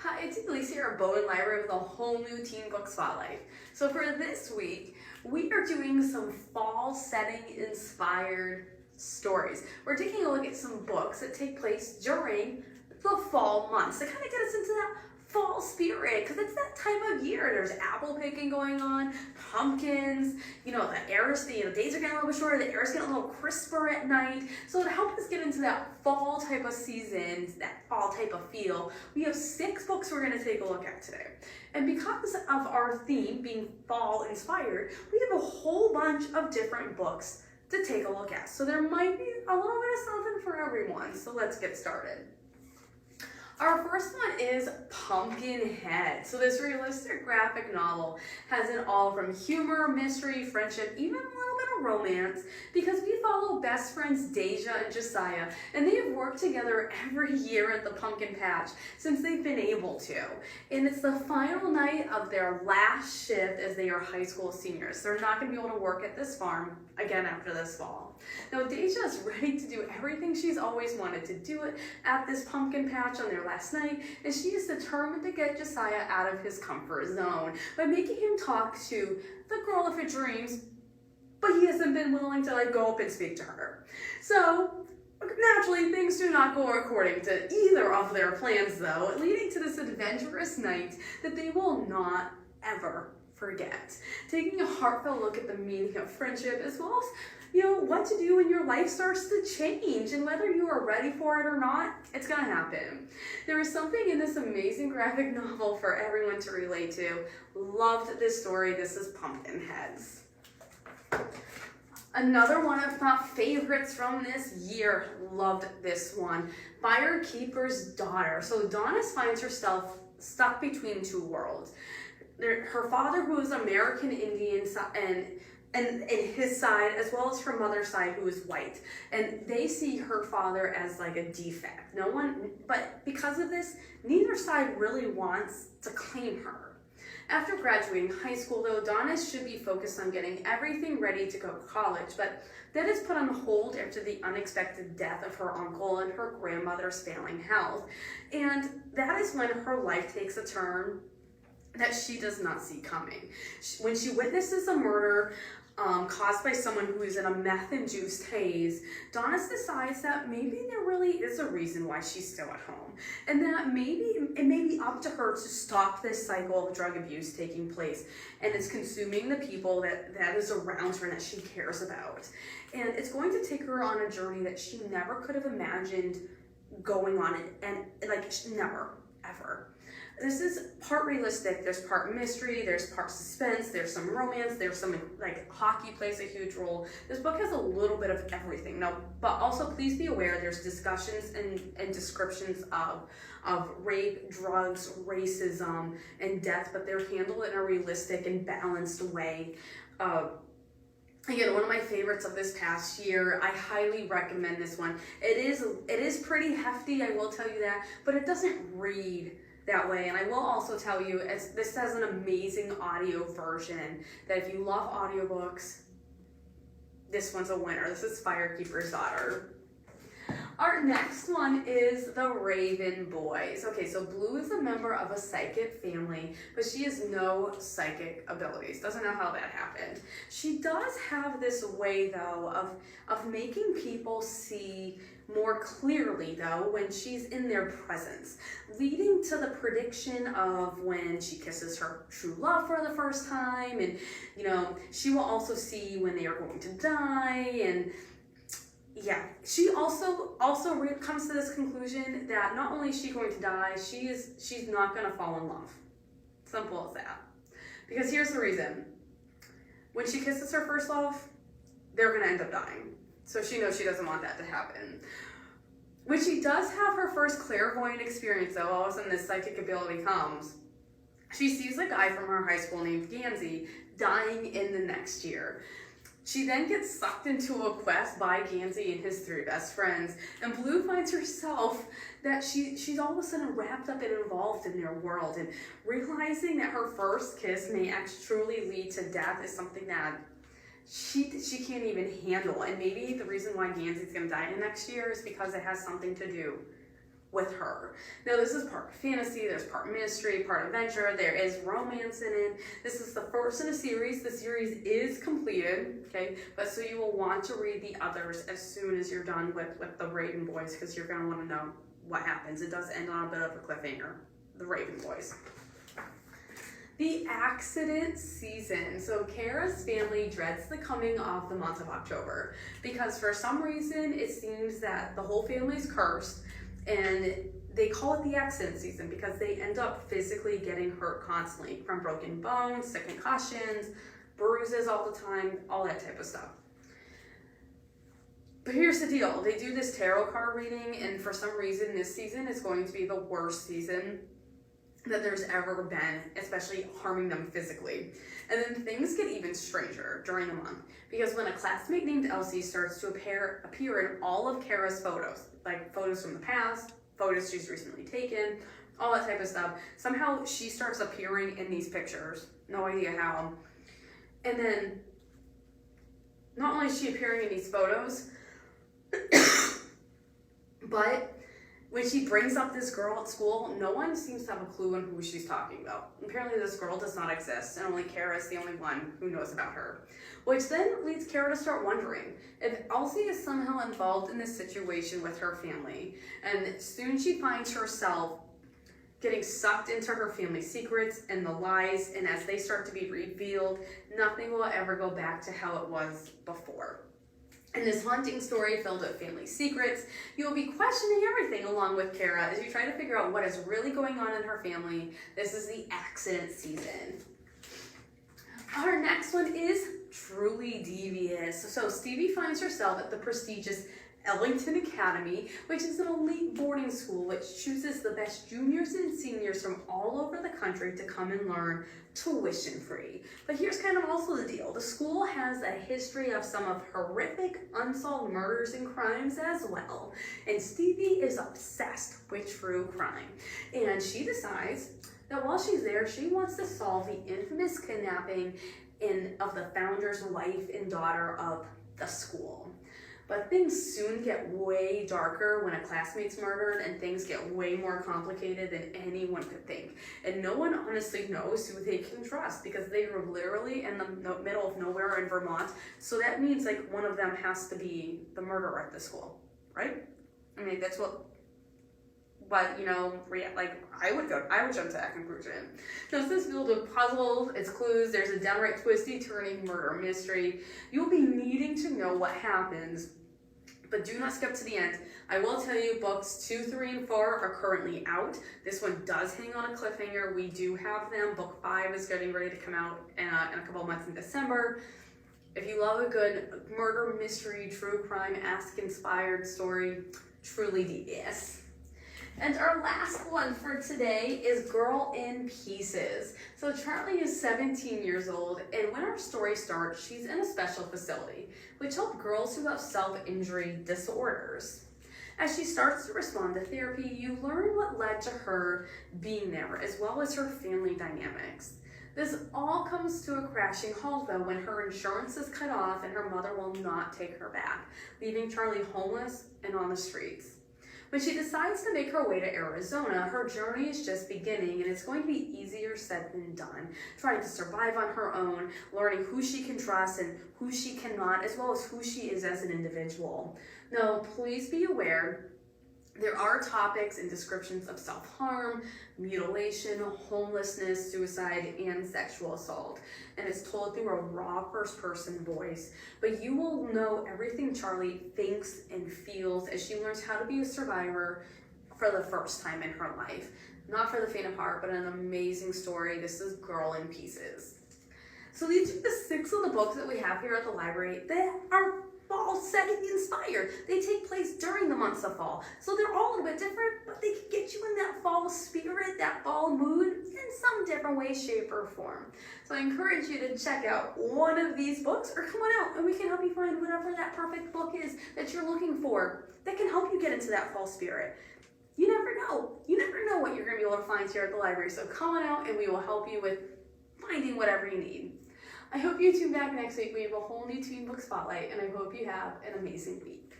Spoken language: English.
Hi, it's Elise here at Bowman Library with a whole new teen book spotlight. So for this week, we are doing some fall setting inspired stories. We're taking a look at some books that take place during the fall months to kind of get us into that fall spirit, because it's that time of year. There's apple picking going on, pumpkins, the air's, the days are getting a little bit shorter, the air's getting a little crisper at night. So to help us get into that fall type of season, that fall type of feel, we have 6 books we're going to take a look at today. And because of our theme being fall inspired, we have a whole bunch of different books to take a look at. So there might be a little bit of something for everyone. So let's get started. Our first one is Pumpkinhead. So this realistic graphic novel has it all from humor, mystery, friendship, even a little bit of romance, because we follow best friends Deja and Josiah, and they have worked together every year at the pumpkin patch since they've been able to. And it's the final night of their last shift as they are high school seniors. They're not going to be able to work at this farm again after this fall. Now Deja is ready to do everything she's always wanted to do it at this pumpkin patch on their last night, and she is determined to get Josiah out of his comfort zone by making him talk to the girl of his dreams, but he hasn't been willing to go up and speak to her. So naturally, things do not go according to either of their plans though, leading to this adventurous night that they will not ever forget. Taking a heartfelt look at the meaning of friendship, as well as what to do when your life starts to change, and whether you are ready for it or not, it's gonna happen. There is something in this amazing graphic novel for everyone to relate to. Loved this story. This is Pumpkinheads. Another one of my favorites from this year. Loved this one. Firekeepers Daughter. So Donna finds herself stuck between 2 worlds. Her father, who is American Indian, and his side, as well as her mother's side, who is white, and they see her father as like a defect. But because of this, neither side really wants to claim her. After graduating high school, though, Donna should be focused on getting everything ready to go to college, but that is put on hold after the unexpected death of her uncle and her grandmother's failing health, and that is when her life takes a turn that she does not see coming. When she witnesses a murder caused by someone who is in a meth-induced haze, Donna decides that maybe there really is a reason why she's still at home, and that maybe it may be up to her to stop this cycle of drug abuse taking place, and it's consuming the people that is around her and that she cares about. And it's going to take her on a journey that she never could have imagined going on, and never, ever. This is part realistic, there's part mystery, there's part suspense, there's some romance, there's some, hockey plays a huge role. This book has a little bit of everything. Now, but also please be aware there's discussions and descriptions of rape, drugs, racism, and death, but they're handled in a realistic and balanced way. Again, one of my favorites of this past year. I highly recommend this one. It is pretty hefty, I will tell you that, but it doesn't read that way. And I will also tell you, this has an amazing audio version that if you love audiobooks, this one's a winner. This is Firekeepers Daughter. Our next one is The Raven Boys. Okay, so Blue is a member of a psychic family, but she has no psychic abilities. Doesn't know how that happened. She does have this way, though, of making people see more clearly, though, when she's in their presence, leading to the prediction of when she kisses her true love for the first time, and she will also see when they are going to die. And yeah, she also comes to this conclusion that not only is she going to die, she's not going to fall in love. Simple as that. Because here's the reason. When she kisses her first love, they're going to end up dying. So she knows she doesn't want that to happen. When she does have her first clairvoyant experience, though, all of a sudden this psychic ability comes, she sees a guy from her high school named Gansey dying in the next year. She then gets sucked into a quest by Gansey and his 3 best friends, and Blue finds herself that she's all of a sudden wrapped up and involved in their world, and realizing that her first kiss may actually truly lead to death is something that she can't even handle. And maybe the reason why Gansey's going to die in the next year is because it has something to do with her. Now this is part fantasy, there's part mystery, part adventure, there is romance in it. This is the first in a series. The series is completed, okay? But so you will want to read the others as soon as you're done with the Raven Boys, because you're gonna want to know what happens. It does end on a bit of a cliffhanger, the Raven Boys. The accident season. So Kara's family dreads the coming of the month of October because for some reason it seems that the whole family's cursed, and they call it the accident season because they end up physically getting hurt constantly, from broken bones to concussions, bruises all the time, all that type of stuff. But here's the deal. They do this tarot card reading, and for some reason this season is going to be the worst season that there's ever been, especially harming them physically. And then things get even stranger during the month because when a classmate named Elsie starts to appear in all of Kara's photos, like photos from the past, photos she's recently taken, all that type of stuff, somehow she starts appearing in these pictures. No idea how. And then not only is she appearing in these photos, but when she brings up this girl at school, no one seems to have a clue on who she's talking about. Apparently this girl does not exist, and only Kara is the only one who knows about her. Which then leads Kara to start wondering if Elsie is somehow involved in this situation with her family. And soon she finds herself getting sucked into her family secrets and the lies, and as they start to be revealed, nothing will ever go back to how it was before. In this haunting story filled with family secrets, you will be questioning everything along with Kara as you try to figure out what is really going on in her family. This is the accident season. Our next one is Truly Devious. So Stevie finds herself at the prestigious Ellington Academy, which is an elite boarding school which chooses the best juniors and seniors from all over the country to come and learn tuition free. But here's kind of also the deal. The school has a history of some of horrific unsolved murders and crimes as well. And Stevie is obsessed with true crime. And she decides that while she's there, she wants to solve the infamous kidnapping of the founder's wife and daughter of the school. But things soon get way darker when a classmate's murdered, and things get way more complicated than anyone could think. And no one honestly knows who they can trust because they are literally in the middle of nowhere in Vermont. So that means like one of them has to be the murderer at the school, right? I mean, that's what you know, like I would jump to that conclusion. So this is filled with puzzles, it's clues, there's a downright twisty, turning murder mystery. You'll be needing to know what happens, but do not skip to the end. I will tell you books 2, 3, and 4 are currently out. This one does hang on a cliffhanger. We do have them. Book 5 is getting ready to come out in a couple of months in December. If you love a good murder mystery, true crime, inspired story, Truly Devious. And our last one for today is Girl in Pieces. So Charlie is 17 years old, and when our story starts, she's in a special facility, which helps girls who have self-injury disorders. As she starts to respond to therapy, you learn what led to her being there, as well as her family dynamics. This all comes to a crashing halt, though, when her insurance is cut off and her mother will not take her back, leaving Charlie homeless and on the streets. When she decides to make her way to Arizona, her journey is just beginning, and it's going to be easier said than done. Trying to survive on her own, learning who she can trust and who she cannot, as well as who she is as an individual. Now, please be aware, there are topics and descriptions of self-harm, mutilation, homelessness, suicide, and sexual assault. And it's told through a raw first-person voice. But you will know everything Charlie thinks and feels as she learns how to be a survivor for the first time in her life. Not for the faint of heart, but an amazing story. This is Girl in Pieces. So these are the 6 of the books that we have here at the library that are fall setting inspired. They take place during the months of fall. So they're all a little bit different, but they can get you in that fall spirit, that fall mood in some different way, shape, or form. So I encourage you to check out one of these books or come on out and we can help you find whatever that perfect book is that you're looking for that can help you get into that fall spirit. You never know. You never know what you're going to be able to find here at the library. So come on out and we will help you with finding whatever you need. I hope you tune back next week. We have a whole new teen book spotlight, and I hope you have an amazing week.